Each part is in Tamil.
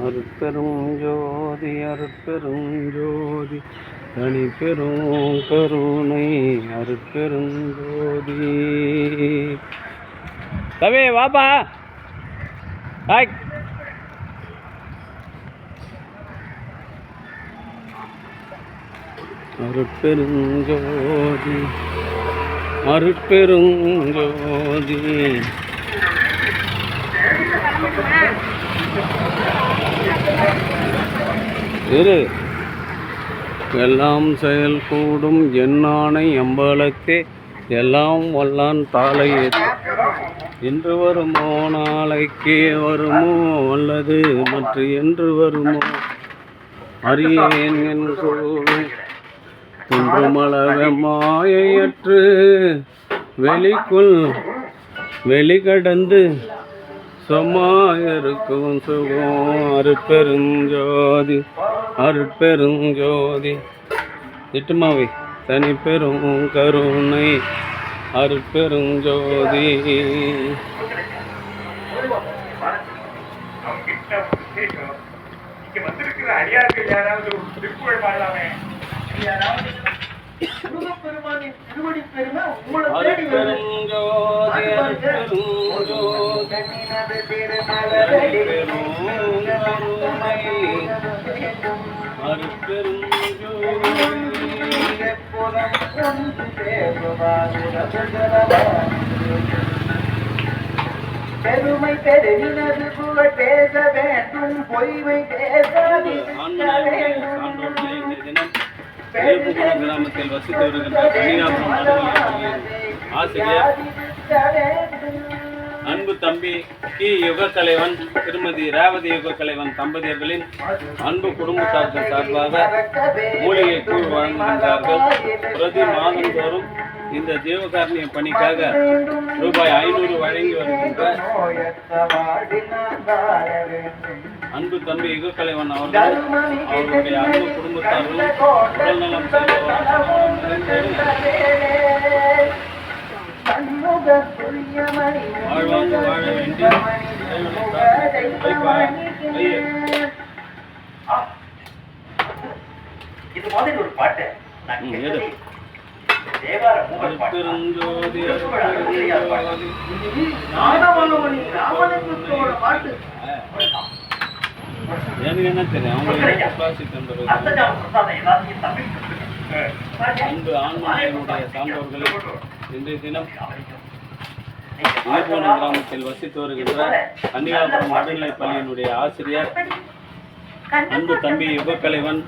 அருட்பெரும் ஜோதி அருட்பெரும் ஜோதி தனிப்பெரும் கருணை அருட்பெரும் ஜோதி. தவே வாப்பா ஹாய். அருட்பெரும் ஜோதி அருட்பெரும் ஜோதி. இரு எல்லாம் செயல் கூடும் எண்ணானை எம்பலத்தே எல்லாம் வல்லான் தாளை என்று வருமோ நாளைக்கே வருமோ அல்லது மற்ற என்று வருமோ அறியேன் என் கோவே குன்றுமளவ மாயையற்று வெளிக்குள் வெளிக்கடந்து சொம்மாயிருக்கும் சுகம் அருட்பெருஞ்சோதி அருட்பெருஞ்சோதி திட்டுமாவை தனிப்பெரும் கருணை அருட்பெருஞ்சோதி. பெருமை பெருமினது புகழ் பேச வேண்டும், பொய்மை பேசாதிருக்க வேண்டும். கிராமத்தில் வசித்து வருகின்ற ஆசிரியர் அன்பு தம்பி கி யுகக்கலைவன் திருமதி ரேவதி யுகக்கலைவன் தம்பதியர்களின் அன்பு குடும்பத்தார்கள் சார்பாக மூலிகை கூழ் வழங்குகின்றார்கள். பிரதி மாதந்தோறும் இந்த ஜீவகாரணிய பணிக்காக ரூபாய் 500 வழங்கி வருகின்ற அன்பு தம்பி யுகக்கலைவன் அவர்கள் அவருடைய அன்பு குடும்பத்தார்களும் உடல்நலம் வாழ்வாங்க வாழ வேண்டி இது மாதிரி ஒரு பாட்டு எனக்கு என்ன தெரியும் அவங்களுக்கு அன்பு ஆன்மீகனுடைய சான்றோர்களை இன்றைய தினம் ஆர்போனம் கிராமத்தில் வசித்து வருகின்ற கன்னியாகுமரி நடுநிலைப் பள்ளியினுடைய ஆசிரியர் அன்பு தம்பி யுகக்கலைவன்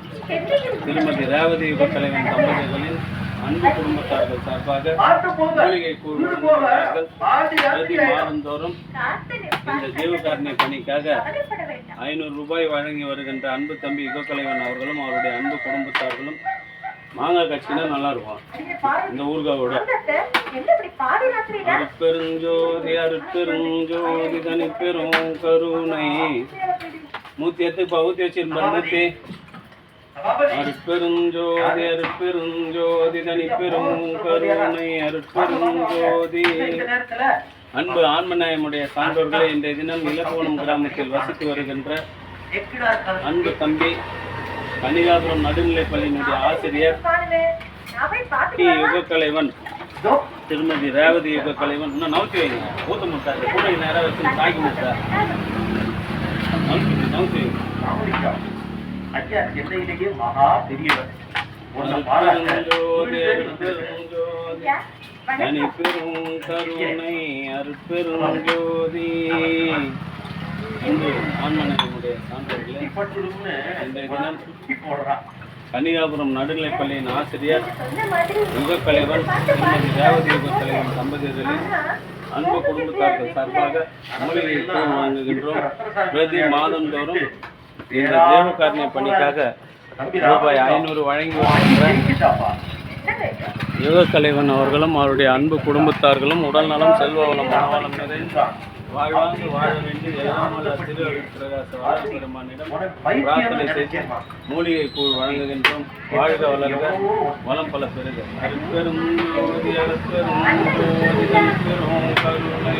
திருமதி ரேவதி யுகக்கலைவன் தம்பதிகளின் அன்பு குடும்பத்தார்கள் சார்பாக மூலிகை கூழ் பிரதி மாதந்தோறும் இந்த ஜீவகாரணிய பணிக்காக 500 ரூபாய் வழங்கி வருகின்ற அன்பு தம்பி யுகக்கலைவன் அவர்களும் அவருடைய அன்பு குடும்பத்தார்களும் மாங்காய் கட்சினா நல்லா இருக்கும் இந்த ஊர்காவோட. அருட்பெருஞ்சோதி அருட்பெருஞ்சோதி தனிப்பெரும் கருணை மூத்தி எத்துப்பா ஊற்றி வச்சிருப்பாரு மூத்தி. அருட்பெருஞ்சோதி அருட்பெருஞ்சோதி தனிப்பெரும் கருணை அருட்பெருஞ்சோதி. அன்பு ஆன்மநாயமுடைய சான்றோர்களே, இன்றைய தினம் இலப்போனம் கிராமத்தில் வசித்து வருகின்ற அன்பு தம்பி கன்னியாகுமரி நடுநிலைப் பள்ளியினுடைய ஆசிரியர் கி யுகக்கலைவன் திருமதி ரேவதி யுகக்கலைவன். இன்னும் நவுத்தி வைங்க, ஊத்த முட்டாரு கூட நேரம் வச்சு தாக்கி முட்டார் நவுத்தி வைங்க. மகா பெரியவர் தனிப்பெரும் கருணை அருட்பெருஞ்சோதி. ஆன்மநாயகனுடைய சான்றோர்களே, இன்றைய தினம் கன்னியாகுமரி நடுநிலைப் பள்ளியின் ஆசிரியர் யுகக்கலைவன் திருமதி ரேவதி யுகக்கலைவன் தம்பதியர்களின் அன்பு குடும்பத்தார்கள் சார்பாக மூலிகை கூழ் வழங்குகின்றோம். பிரதி மாதந்தோறும் இந்த ஜீவகாரணிய பணிக்காக ரூபாய் 500 வழங்கி வருகின்ற யுகக்கலைவன் அவர்களும் அவருடைய அன்பு குடும்பத்தார்களும் உடல் நலம் செல்வ வளம் மனவளம் நிறைந்த வாழ்வாங்கு வாழ வேண்டி எல்லாமல்ல திருவருட்பிரகாச பெருமானிடம் பிரார்த்தனை செய்து மூலிகை கூழ் வழங்குகின்றோம். வாழ்க வளர்க வளம் பல பெருக. அருட்பெரும் ஜோதி அருட்பெரும் ஜோதி தனிப்பெரும் கருணை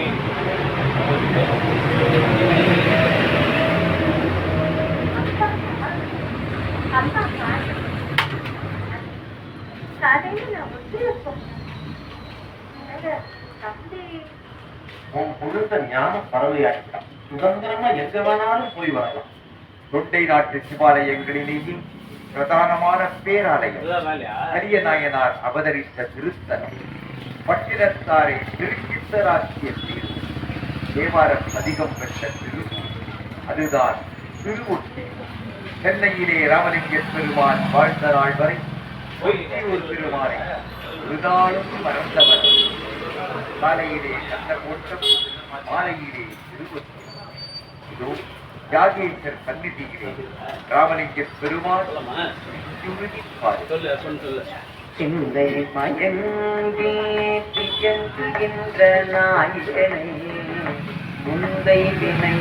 ஞான பறவையாயிட்டான். சுதந்திரமா எங்க வேணாலும் போய் வரலாம். தொண்டை நாட்டு சிவாலயங்களிலேயே பிரதானமான பேராலயம் இதுதான் வேலையா? அரிய நாயனார் அவதரித்த திருத்தலம். பட்டினத்தாரை திருச்சித்தராக்கிய தீர்வு தேவாரம் அதிகம் பெற்ற திருவூர். அதுதான் திருவொட்டி. சென்னையிலே ராமலிங்க பெருமான் வாழ்ந்த நாள் வரை ஒரு பெருமானை ஒரு நாளும் மறந்தவர். காலையிலே கண்ட கோட்டம், மாலையிலே திருவொட்டி. இதோ யாகேஸ்வர் சந்நிதியிலே ராமலிங்க பெருமான் சொல்லு அப்படின்னு சொல்லு. சிந்தை மயங்கி திகழ்கின்ற நாயகனை முந்தை வினை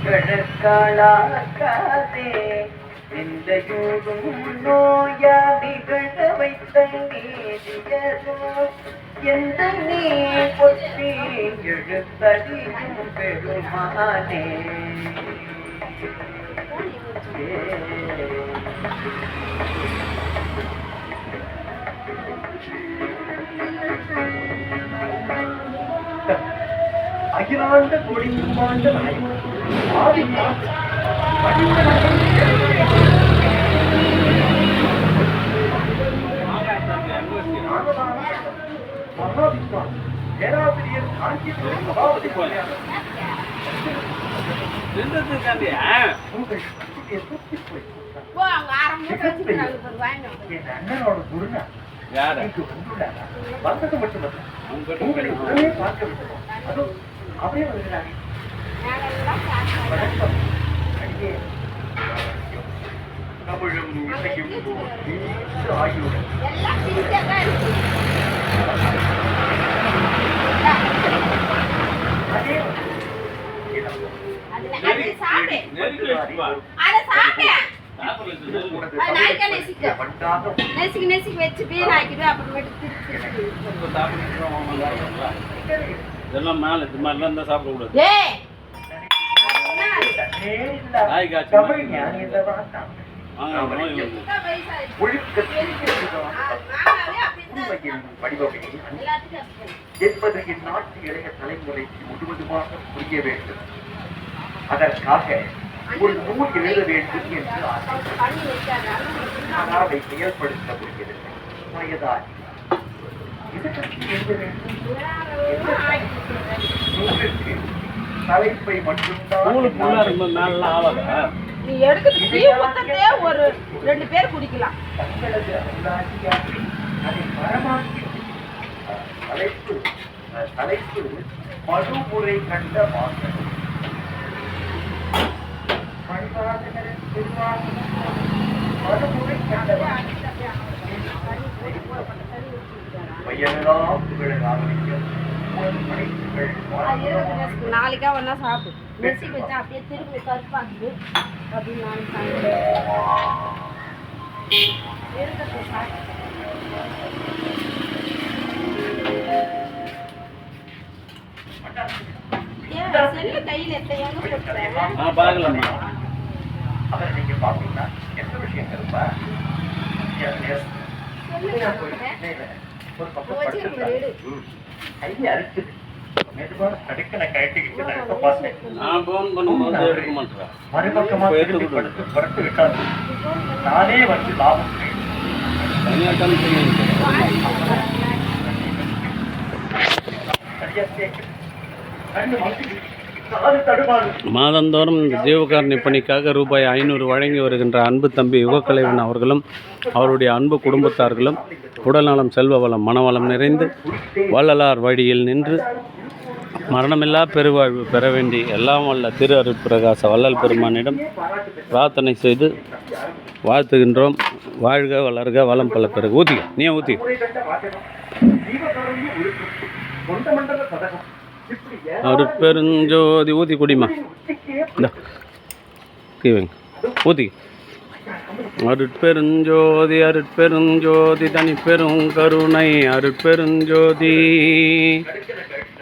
குறைக்காளாக்காதே எந்தையோடும் நோயா நிகழ வைத்த நீதியதோ எந்த நீ பொற்றி எழுத்தறியும் பெருமானே. அகிலாண்ட கொடிமாண்ட ஆதி மகாவித்வான் பேராசிரியர் காஞ்சிபுரம் சபாபதி என் அண்ணனோட குருனா வந்தது மட்டுமல்ல, உங்களை உடனே பார்க்க விட்டோம். அதுவும் அப்படியே வருகிறாங்க. வணக்கம் அடியே. தமிழும் இசையும் நீண்ட ஆயுடன் இதெல்லாம் மேல இது மாதிரிலாம் இருந்தா சாப்பிடக்கூடாது. தமிழ் ஞானி என்பது இந்நாட்டு இளைய தலைமுறைக்கு முழுவதுமாக புரிய வேண்டும். அதற்காக ஒரு நூல் எழுத வேண்டும் என்று ஆனால் அதை செயல்படுத்த முடியவில்லை. வயதாகி இது பற்றி எழுத வேண்டும். நூலுக்கு தலைப்பை மட்டும்தான் நீ எடுக்கிறது ஒரு 2 பேர் குடிக்கலாம். தங்களது அருளாட்சியாக அதை மரமாக்கி தலைப்பு மறுமுறை கண்ட மாற்றம். மணிவாசகரின் திருவாசகம் மறுமுறை கண்ட பையனெல்லாம் புகழ ராமலிங்கம் நாளைக்கா ஒன்னா சாப்பிடு. நெசி வச்சா அப்படியே திரும்பி கருப்பாக்குது அப்படின்னு செல்லு கையில அவர் நீங்க பாத்தீங்கன்னா எந்த விஷயம் இருப்பா ஒரு பக்கம் கையை அரிக்குது. மெதுவாக தடுக்கனை கழட்டிக்கிட்டு நான் இப்ப பார்த்தேன். மறுபக்கமா படுத்து விட்டாரு. நானே வந்து லாபம் மாதந்தோறும் இந்த ஜீவகாருண்ய பணிக்காக ரூபாய் 500 வழங்கி வருகின்ற அன்பு தம்பி யுகக்கலைவன் அவர்களும் அவருடைய அன்பு குடும்பத்தார்களும் உடல்நலம், செல்வ வளம், மனவளம் நிறைந்து வள்ளலார் வழியில் நின்று மரணமில்லா பெருவாழ்வு பெற வேண்டி எல்லாம் வல்ல திரு அருட்பிரகாச வள்ளல் பெருமானிடம் பிரார்த்தனை செய்து வாழ்த்துகின்றோம். வாழ்க, வளர்க, வளம் பல பெருக. ஊத்திக்க, நீ ஊத்திக்க. அருட்பெருஞ்சோதி ஊத்தி குடிமா. ஊத்தி. அருட்பெருஞ்சோதி அருட்பெருஞ்சோதி தனி பெரும் கருணை அருட்பெருஞ்சோதி.